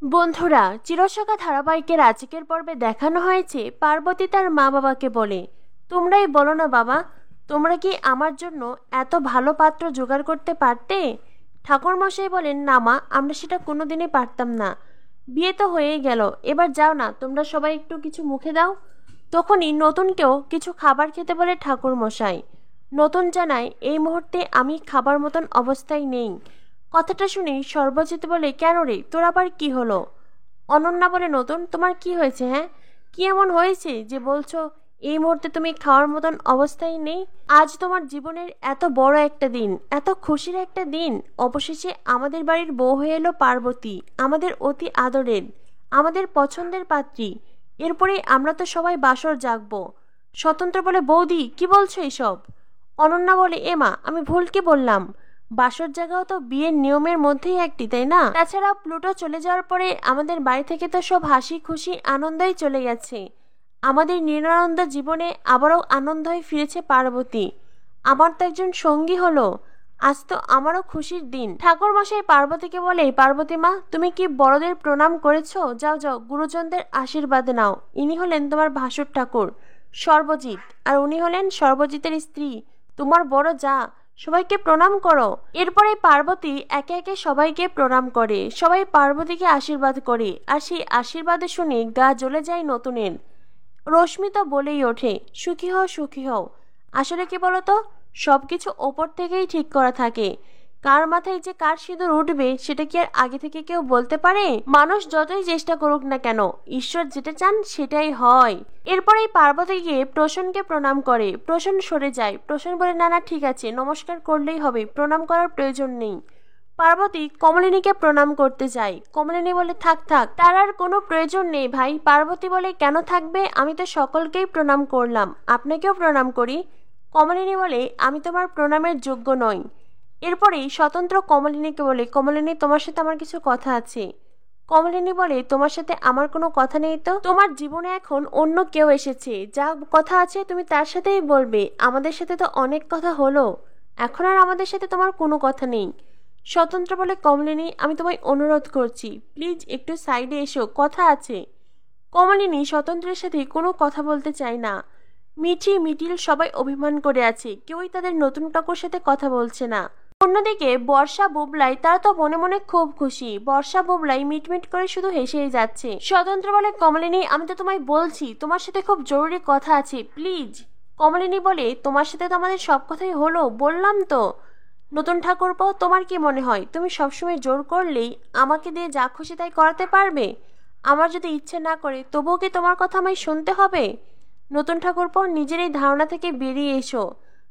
বন্ধুরা, চিরসখা ধারাবাহিকের আজকের পর্বে দেখানো হয়েছে পার্বতী তার মা বাবাকে বলে, তোমরাই বলো না বাবা, তোমরা কি আমার জন্য এত ভালো পাত্র জোগাড় করতে পারতে? ঠাকুরমশাই বলেন, না মা, আমরা সেটা কোনোদিনই পারতাম না। বিয়ে তো হয়েই গেল, এবার যাও না, তোমরা সবাই একটু কিছু মুখে দাও। তখনই নতুনকেও কিছু খাবার খেতে বলে ঠাকুরমশাই। নতুন জানায়, এই মুহূর্তে আমি খাবার মতন অবস্থায় নেই। কথাটা শুনে সর্বজিৎ বলে, কেন রে, তোর আবার কি হলো? অনন্যা বলে, নতুন, তোমার কি হয়েছে? হ্যাঁ, কি এমন হয়েছে যে বলছো এই মুহূর্তে তুমি খাওয়ার মতন অবস্থায় নেই? আজ তোমার জীবনের এত বড় একটা দিন, এত খুশির একটা দিন। অবশেষে আমাদের বাড়ির বউ হয়ে এলো পার্বতী, আমাদের অতি আদরের, আমাদের পছন্দের পাত্রী। এরপরে আমরা তো সবাই বাসর জাগবো। স্বতন্ত্র বলে, বৌদি কি বলছো এসব? অনন্যা বলে, এমা, আমি ভুল কি বললাম? বাসর জায়গাও তো বিয়ের নিয়মের মধ্যেই একটি, তাই না? তাছাড়া প্লুটো চলে যাওয়ার পরে আমাদের বাড়ি থেকে তো সব হাসি খুশি আনন্দই চলে গেছে। আমাদের নিরানন্দ জীবনে আবারও আনন্দ হয়ে ফিরেছে পার্বতী। আমার তো একজন সঙ্গী হলো। আজ তো আমারও খুশির দিন। ঠাকুর মশাই পার্বতীকে বলে, পার্বতী মা, তুমি কি বড়দের প্রণাম করেছো? যাও যাও, গুরুজনদের আশীর্বাদ নাও। ইনি হলেন তোমার ভাসুর ঠাকুর সর্বজিৎ, আর উনি হলেন সর্বজিতের স্ত্রী, তোমার বড় যা। সবাইকে প্রণাম করো। এরপরে পার্বতী একে একে সবাইকে প্রণাম করে, সবাই পার্বতীকে আশীর্বাদ করে, আর সেই আশীর্বাদ শুনে গা জ্বলে যায় নতুনের। রশ্মি তো বলেই ওঠে, সুখী হও সুখী হও। আসলে কি বলতো, সবকিছু ওপর থেকেই ঠিক করা থাকে। কার মাথায় যে কার সিঁদুর উঠবে সেটা কি আর আগে থেকে কেউ বলতে পারে? মানুষ যতই চেষ্টা করুক না কেন, ঈশ্বর যেটা চান সেটাই হয়। এরপরেই পার্বতী গিয়ে প্রসন্নকে প্রণাম করে। প্রসন্ন সরে যায়। প্রসন্ন বলে, না না, ঠিক আছে, নমস্কার করলেই হবে, প্রণাম করার প্রয়োজন নেই। পার্বতী কমলিনীকে প্রণাম করতে যায়। কমলিনী বলে, থাক থাক, তার আর কোনো প্রয়োজন নেই ভাই। পার্বতী বলে, কেন থাকবে? আমি তো সকলকেই প্রণাম করলাম, আপনাকেও প্রণাম করি। কমলিনী বলে, আমি তোমার প্রণামের যোগ্য নই। এরপরেই স্বতন্ত্র কমলিনীকে বলে, কমলিনী, তোমার সাথে আমার কিছু কথা আছে। কমলিনী বলে, তোমার সাথে আমার কোনো কথা নেই তো। তোমার জীবনে এখন অন্য কেউ এসেছে, যা কথা আছে তুমি তার সাথেই বলবে। আমাদের সাথে তো অনেক কথা হলো, এখন আর আমাদের সাথে তোমার কোনো কথা নেই। স্বতন্ত্র বলে, কমলিনী, আমি তোমায় অনুরোধ করছি, প্লিজ একটু সাইডে এসো, কথা আছে। কমলিনী স্বতন্ত্রের সাথে কোনো কথা বলতে চায় না। মিঠি মিটিল সবাই অভিমান করে আছে, কেউই তাদের নতুন কাকুর সাথে কথা বলছে না। অন্যদিকে বর্ষা বুবলাই, তারা তো মনে মনে খুব খুশি। বর্ষা বুবলাই মিটমিট করে শুধু হেসেই যাচ্ছে। স্বতন্ত্র বলে, কমলিনী, আমি তো তোমায় বলছি তোমার সাথে খুব জরুরি কথা আছে, প্লিজ। কমলিনী বলে, তোমার সাথে তো আমাদের সব কথাই হলো, বললাম তো। নতুন ঠাকুরপো, তোমার কি মনে হয় তুমি সবসময় জোর করলেই আমাকে দিয়ে যা খুশি তাই করাতে পারবে? আমার যদি ইচ্ছে না করে তবুও কি তোমার কথা আমায় শুনতে হবে? নতুন ঠাকুরপো, নিজের এই ধারণা থেকে বেরিয়ে এসো।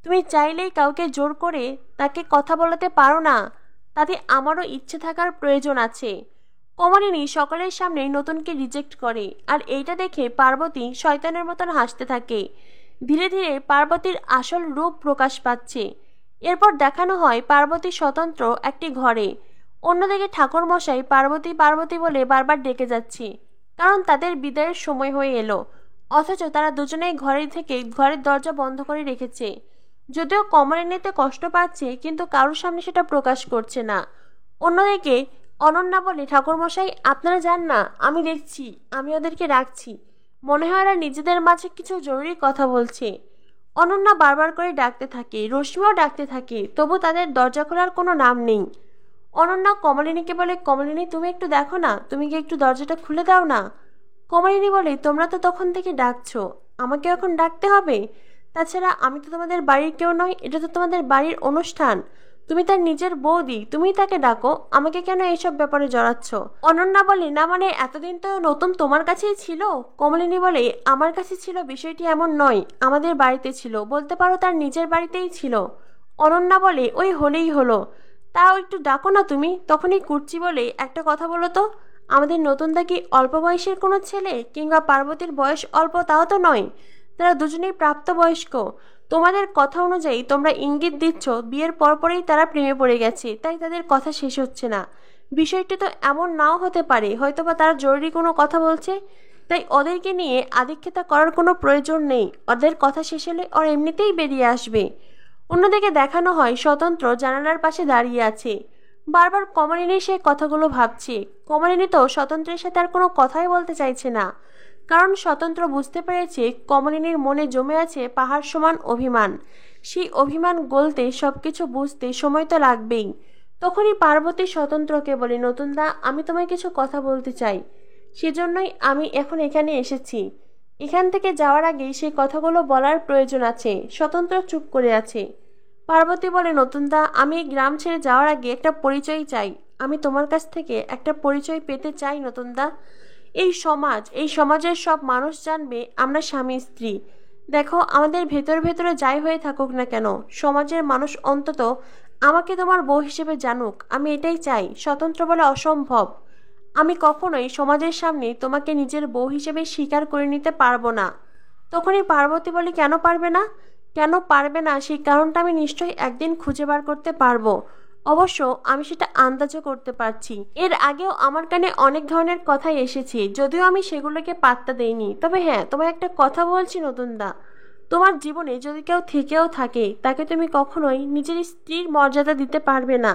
তুমি চাইলেই কাউকে জোর করে তাকে কথা বলাতে পারো না, তাতে আমারও ইচ্ছে থাকার প্রয়োজন আছে। কমলিনী সকলের সামনে নতুনকে রিজেক্ট করে, আর এইটা দেখে পার্বতী শয়তানের মতন হাসতে থাকে। ধীরে ধীরে পার্বতীর আসল রূপ প্রকাশ পাচ্ছে। এরপর দেখানো হয় পার্বতী স্বতন্ত্র একটি ঘরে। অন্যদিকে ঠাকুর মশাই পার্বতী পার্বতী বলে বারবার ডেকে যাচ্ছে, কারণ তাদের বিদায়ের সময় হয়ে এলো। অথচ তারা দুজনেই ঘরে থেকে ঘরের দরজা বন্ধ করে রেখেছে। যদিও কমলিনীতে কষ্ট পাচ্ছে, কিন্তু কারোর সামনে সেটা প্রকাশ করছে না। অন্যদিকে অনন্যা বলে, ঠাকুরমশাই আপনারা যান না, আমি দেখছি, আমি ওদেরকে রাখছি। মনে হয় ওরা নিজেদের মাঝে কিছু জরুরি কথা বলছে। অনন্যা বারবার করে ডাকতে থাকে, রশ্মিও ডাকতে থাকে, তবু তাদের দরজা খোলার কোনো নাম নেই। অনন্যা কমলিনীকে বলে, কমলিনী, তুমি একটু দেখো না, তুমি কি একটু দরজাটা খুলে দাও না? কমলিনী বলে, তোমরা তো তখন থেকে ডাকছো, আমাকে এখন ডাকতে হবে? তাছাড়া আমি তো তোমাদের বাড়ির কেউ নই, এটা তো তোমাদের বাড়ির অনুষ্ঠান। তুমি তার নিজের বৌদি, তুমিই তাকে ডাকো, আমাকে কেন এইসব ব্যাপারে জড়াচ্ছ? অনন্যা বলে, না মানে এতদিন তো নতুন তোমার কাছেই ছিল। কমলিনী বলে, আমার কাছে ছিল বিষয়টি এমন নয়, আমাদের বাড়িতে ছিল, বলতে পারো তার নিজের বাড়িতেই ছিল। অনন্যা বলে, ওই হলেই হলো, তাও একটু ডাকো না তুমি। তখনই কুর্চি বলে, একটা কথা বলো তো, আমাদের নতুনদা কি অল্প বয়সের কোনো ছেলে, কিংবা পার্বতীর বয়স অল্প তাও তো নয়, তারা দুজনেই প্রাপ্তবয়স্ক। তোমাদের কথা অনুযায়ী তোমরা ইঙ্গিত দিচ্ছ বিয়ের পরপরেই তারা প্রেমে পড়ে গেছে, তাই তাদের কথা শেষ হচ্ছে না। বিষয়টি তো এমন নাও হতে পারে, হয়তোবা তারা জরুরি কোনো কথা বলছে, তাই ওদেরকে নিয়ে আদিক্ষেতা করার কোনো প্রয়োজন নেই। ওদের কথা শেষ হলে ওরা এমনিতেই বেরিয়ে আসবে। অন্যদিকে দেখানো হয় স্বতন্ত্র জানালার পাশে দাঁড়িয়ে আছে। বারবার কমলিনী সেই কথাগুলো ভাবছে। কমলিনী তো স্বতন্ত্রের সাথে আর কোনো কথাই বলতে চাইছে না, কারণ স্বতন্ত্র বুঝতে পেরেছে কমলিনীর মনে জমে আছে পাহাড় সমান অভিমান। সেই অভিমান গলতে সবকিছু বুঝতে সময় তো লাগবেই। তখনই পার্বতী স্বতন্ত্রকে বলে, নতুনদা, আমি তোমায় কিছু কথা বলতে চাই, সেজন্যই আমি এখন এখানে এসেছি। এখান থেকে যাওয়ার আগে সেই কথাগুলো বলার প্রয়োজন আছে। স্বতন্ত্র চুপ করে আছে। পার্বতী বলে, নতুনদা, আমি এই গ্রাম ছেড়ে যাওয়ার আগে একটা পরিচয় চাই। আমি তোমার কাছ থেকে একটা পরিচয় পেতে চাই নতুনদা। এই সমাজের সব মানুষ জানবে আমরা স্বামী স্ত্রী। দেখো, আমাদের ভেতর ভেতরে যাই হয়ে থাকুক না কেন, সমাজের মানুষ অন্তত আমাকে তোমার বউ হিসেবে জানুক, আমি এটাই চাই। স্বতন্ত্র বলে, অসম্ভব। আমি কখনোই সমাজের সামনে তোমাকে নিজের বউ হিসেবে স্বীকার করে নিতে পারবো না। তখনই পার্বতী বলে, কেন পারবে না? কেন পারবে না সেই কারণটা আমি নিশ্চয়ই একদিন খুঁজে বার করতে পারবো। অবশ্য আমি সেটা আন্দাজও করতে পারছি। এর আগেও আমার কানে অনেক ধরনের কথাই এসেছে, যদিও আমি সেগুলোকে পাত্তা দেইনি। তবে হ্যাঁ, তোমায় একটা কথা বলছি নতুনদা, তোমার জীবনে যদি কেউ থেকেও থাকে, তাকে তুমি কখনোই নিজের স্ত্রীর মর্যাদা দিতে পারবে না।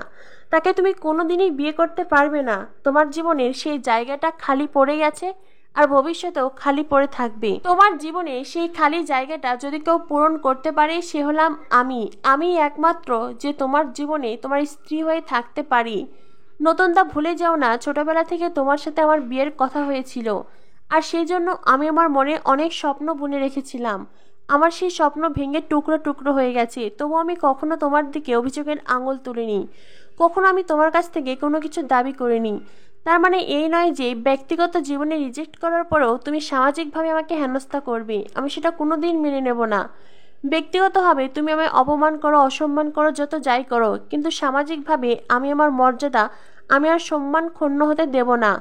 তাকে তুমি কোনোদিনই বিয়ে করতে পারবে না। তোমার জীবনের সেই জায়গাটা খালি পড়ে গেছে, আর ভবিষ্যতেও খালি পড়ে থাকবে। তোমার জীবনে সেই খালি জায়গাটা যদি কেউ পূরণ করতে পারে, সে হলাম আমি। আমি একমাত্র যে তোমার জীবনে তোমার স্ত্রী হয়ে থাকতে পারি। নতুনদা, ভুলে যাও না, ছোটবেলা থেকে তোমার সাথে আমার বিয়ের কথা হয়েছিল, আর সেই জন্য আমি আমার মনে অনেক স্বপ্ন বুনে রেখেছিলাম। আমার সেই স্বপ্ন ভেঙে টুকরো টুকরো হয়ে গেছে, তবু আমি কখনো তোমার দিকে অভিযোগের আঙুল তুলিনি। কখনো আমি তোমার কাছ থেকে কোনো কিছু দাবি করিনি। তার মানে এই নয় যে ব্যক্তিগত জীবনে রিজেক্ট করার পরেও তুমি সামাজিকভাবে আমাকে হেনস্থা করবে। আমি সেটা কোনোদিন মেনে নেব না। ব্যক্তিগতভাবে তুমি আমায় অপমান করো, অসম্মান করো, যত যাই করো, কিন্তু সামাজিকভাবে আমি আমার মর্যাদা, আমি আর সম্মান ক্ষুণ্ণ হতে দেব না।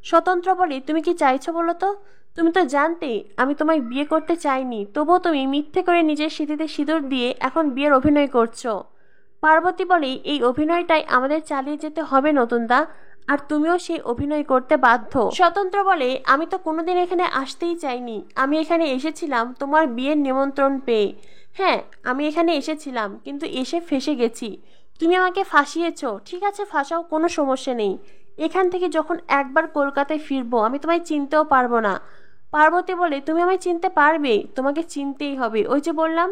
স্বতন্ত্র বলে, তুমি কি চাইছো বলো তো? তুমি তো জানতে আমি তোমায় বিয়ে করতে চাইনি, তবুও তুমি মিথ্যে করে নিজের স্মৃতিতে সিঁদুর দিয়ে এখন বিয়ের অভিনয় করছো। পার্বতী বলে, এই অভিনয়টাই আমাদের চালিয়ে যেতে হবে নতুনদা, আর তুমিও সেই অভিনয় করতে বাধ্য। স্বতন্ত্র বলে, আমি তো কোনোদিন এখানে আসতেই চাইনি। আমি এখানে এসেছিলাম তোমার বিয়ের নিমন্ত্রণ পেয়ে। হ্যাঁ, আমি এখানে এসেছিলাম, কিন্তু এসে ফেঁসে গেছি। তুমি আমাকে ফাঁসিয়েছো, ঠিক আছে, ফাঁসাও, কোনো সমস্যা নেই। এখান থেকে যখন একবার কলকাতায় ফিরবো, আমি তোমায় চিনতেও পারবো না। পার্বতী বলে, তুমি আমায় চিনতে পারবে? তোমাকে চিনতেই হবে। ওই যে বললাম,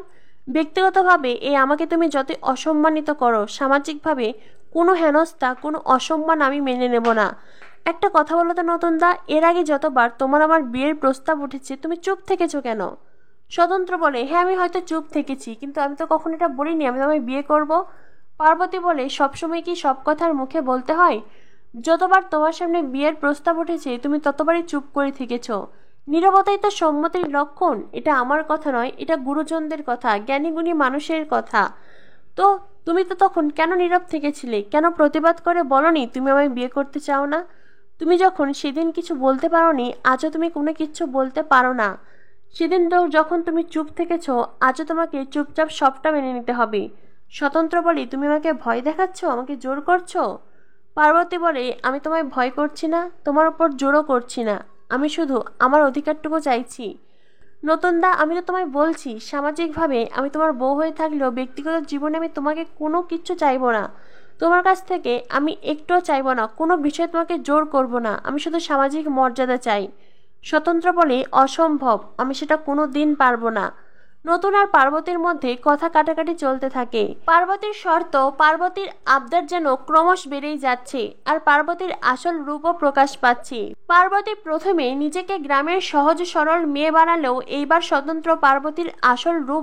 ব্যক্তিগতভাবে আমাকে তুমি যত অসম্মানিত করো, সামাজিকভাবে কোনো হেনস্থা, কোনো অসম্মান আমি মেনে নেব না। একটা কথা বলো তো নতুনদা, এর আগে যতবার তোমার আমার বিয়ের প্রস্তাব উঠেছে, তুমি চুপ থেকেছো কেন? স্বতন্ত্র বলে, হ্যাঁ, আমি হয়তো চুপ থেকেছি, কিন্তু আমি তো কখনো এটা বলিনি আমি তোমায় বিয়ে করব। পার্বতী বলে, সবসময় কি সব কথার মুখে বলতে হয়? যতবার তোমার সামনে বিয়ের প্রস্তাব উঠেছে, তুমি ততবারই চুপ করে থেকেছো। নীরবতাই তো সম্মতির লক্ষণ। এটা আমার কথা নয়, এটা গুরুজনদের কথা, জ্ঞানীগুণী মানুষের কথা। তো তুমি তো তখন কেন নীরব থেকেছিলে? কেন প্রতিবাদ করে বলনি তুমি আমায় বিয়ে করতে চাও না? তুমি যখন সেদিন কিছু বলতে পারোনি, আজও তুমি কোনো কিছু বলতে পারো না। সেদিন তো যখন তুমি চুপ থেকেছো, আজও তোমাকে চুপচাপ সবটা মেনে নিতে হবে। স্বতন্ত্র বলে, তুমি আমাকে ভয় দেখাচ্ছ, আমাকে জোর করছো? পার্বতী বলে, আমি তোমায় ভয় করছি না, তোমার ওপর জোরও করছি না। আমি শুধু আমার অধিকারটুকু চাইছি। নতুনদা, আমি তো তোমায় বলছি, সামাজিকভাবে আমি তোমার বউ হয়ে থাকলেও ব্যক্তিগত জীবনে আমি তোমাকে কোনো কিচ্ছু চাইবো না। তোমার কাছ থেকে আমি একটুও চাইবো না, কোনো বিষয়ে তোমাকে জোর করব না। আমি শুধু সামাজিক মর্যাদা চাই। স্বতন্ত্র বলে, অসম্ভব, আমি সেটা কোনো দিন পারবো না। নতুন আর পার্বতীর মধ্যে কথা কাটাকাটি চলতে থাকে। পার্বতীর শর্ত, পার্বতীর আবদার যেন ক্রমশ বেড়েই যাচ্ছে, আর পার্বতীর আসল রূপও প্রকাশ পাচ্ছে। পার্বতী প্রথমে নিজেকে গ্রামের সহজ সরল মেয়ে বানালেও এইবার স্বতন্ত্র পার্বতীর আসল রূপ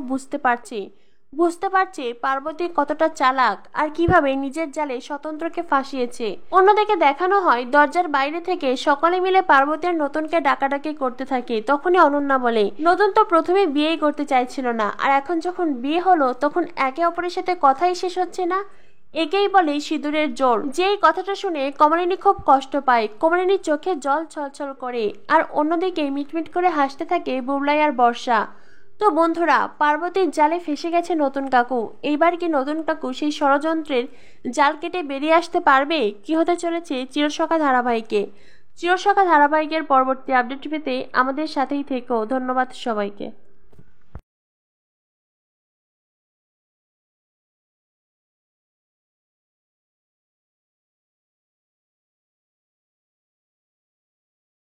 বুঝতে পারছে পার্বতী কতটা চালাক, আর কিভাবে নিজের জালে স্বতন্ত্রকে ফাঁসিয়েছে। অন্যদিকে দেখানো হয় দরজার বাইরে থেকে সকলে মিলে পার্বতী আর নতুনকে ডাকাডাকি করতে থাকে। তখনই অনন্যা বলে, নতুন তো প্রথমে বিয়েই করতে চাইছিল না, আর এখন যখন বিয়ে হলো তখন একে অপরের সাথে কথাই শেষ হচ্ছে না। একেই বলে সিঁদুরের জোর। যেই কথাটা শুনে কমলিনী খুব কষ্ট পায়। কমলিনীর চোখে জল ছলছল করে, আর অন্যদিকে মিটমিট করে হাসতে থাকে বুবলাই আর বর্ষা। তো বন্ধুরা, পার্বতীর জালে ফেসে গেছে নতুন কাকু। এইবার কি নতুন কাকু সেই ষড়যন্ত্রের জাল কেটে বেরিয়ে আসতে পারবে? কি হতে চলেছে চিরসখা ধারাবাহিকের পরবর্তী আপডেট পেতে আমাদের সাথেই থেকো। ধন্যবাদ সবাইকে।